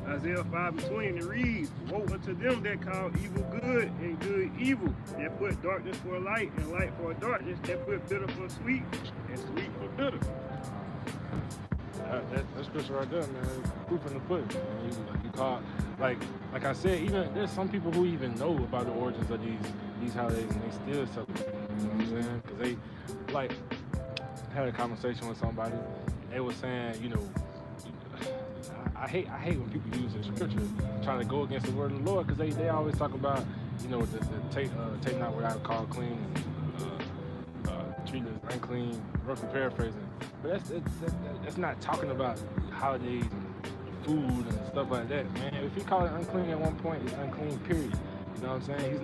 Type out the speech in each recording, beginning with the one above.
Isaiah 5:20, and it reads, woe unto them that call evil good and good evil, that put darkness for light and light for darkness, that put bitter for sweet and sweet for bitter. That scripture right there, man, proof in the pudding, man. You call, like I said, even there's some people who even know about the origins of these holidays, and they still celebrate. You know what I'm saying? Because they, like, had a conversation with somebody. They were saying, you know, I hate when people use the scripture trying to go against the word of the Lord, because they always talk about, you know, the take not what I would call clean, treat as unclean, roughly paraphrasing. But that's not talking about holidays and food and stuff like that, man. If he called it unclean at one point, it's unclean, period. You know what I'm saying? He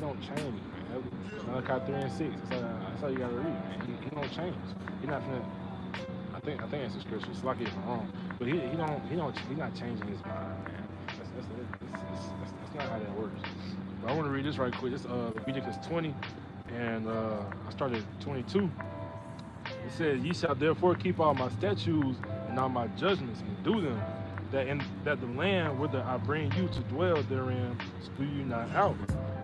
don't change, man. Malachi 3:6. That's how you gotta read, man. He don't change. He's not finna. I think it's a scripture. It's like if I'm wrong, but he's not changing his mind, man. That's not how that works. But I want to read this right quick. This Leviticus 20, and I started at 22. It says, "Ye shall therefore keep all my statutes and all my judgments and do them, that the land whither I bring you to dwell therein spue you not out.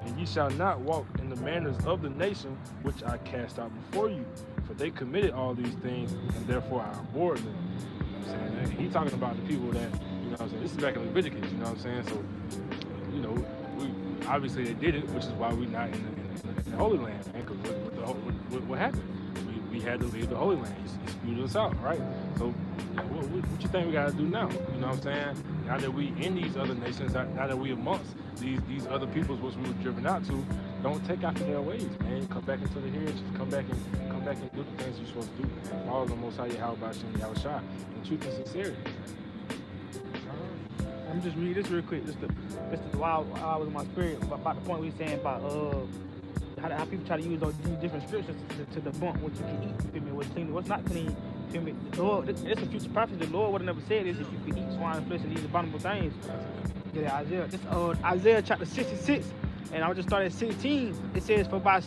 And ye shall not walk in the manners of the nation which I cast out before you, for they committed all these things, and therefore I abhorred them." You know what I'm saying? He's talking about the people that, you know what I'm saying? This is back in Leviticus, you know what I'm saying? So, you know, obviously they did it, which is why we're not in the Holy Land, man, because what happened? We had to leave the Holy Land. He spewed us out, right? So, what you think we got to do now? You know what I'm saying? Now that we in these other nations, now that we amongst these other peoples which we were driven out to, don't take after their ways, man. Come back into the heritage. Come back and do the things you're supposed to do, man. Follow the Most High Yahweh Yahweh Shai in truth and sincerity. I'm just read this real quick. Just while I was in my spirit about the point we were saying about how people try to use these different scriptures to debunk what you can eat. You feel me? What's clean, what's not clean. You feel me? The Lord, it's a future prophecy. The Lord would have never said this if you could eat swine flesh and these abominable things. Yeah, Isaiah. This Isaiah chapter 66, and I'll just start at 16. It says, For by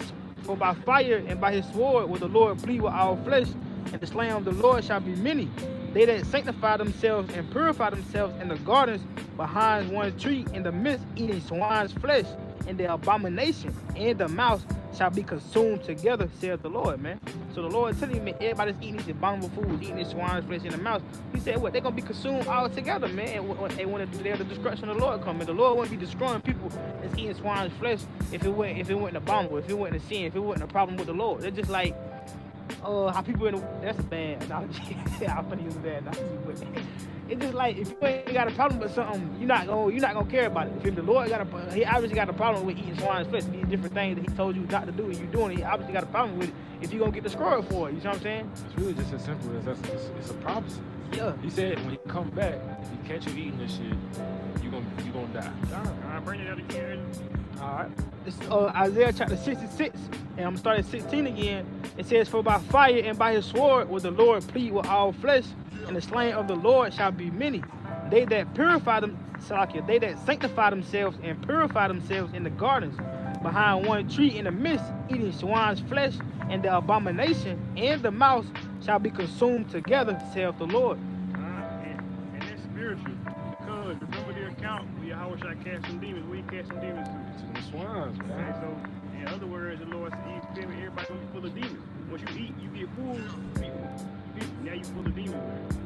fire and by his sword will the Lord plead with our flesh, and the slain of the Lord shall be many. They that sanctify themselves and purify themselves in the gardens behind one tree in the midst, eating swine's flesh, and the abomination and the mouse shall be consumed together, saith the Lord, man. So the Lord telling me, everybody's eating these abominable foods, eating this swine's flesh and the mouse. He said, what? They're going to be consumed all together, man. And what they want to do there, the destruction of the Lord coming. The Lord wouldn't be destroying people that's eating swine's flesh if it wasn't abominable, if it wasn't a sin, if it wasn't a problem with the Lord. They're just like, how people that's a bad analogy. I'm gonna use a bad analogy, but it's just like if you ain't got a problem with something, you're not gonna care about it. If the Lord he obviously got a problem with eating swine's flesh, these different things that he told you not to do, and you're doing it, he obviously got a problem with it. If you're gonna get destroyed for it, you know what I'm saying? It's really just as simple as it's a prophecy. Yeah. He said when he come back, if he catch you eating this shit, you gonna die. All right, bring it out again. All right. It's Isaiah chapter 66, and I'm starting at 16 again. It says, For by fire and by his sword will the Lord plead with all flesh, and the slain of the Lord shall be many. They that they that sanctify themselves and purify themselves in the gardens behind one tree in the midst, eating swine's flesh, and the abomination and the mouse shall be consumed together, saith the Lord. And that's spiritual, because remember the account where Yahweh shall cast some demons. Where he cast some demons to? The swines, man. Okay, so in other words, the Lord said, everybody gonna be full of demons. Once you eat, you get full. Now you full of demons.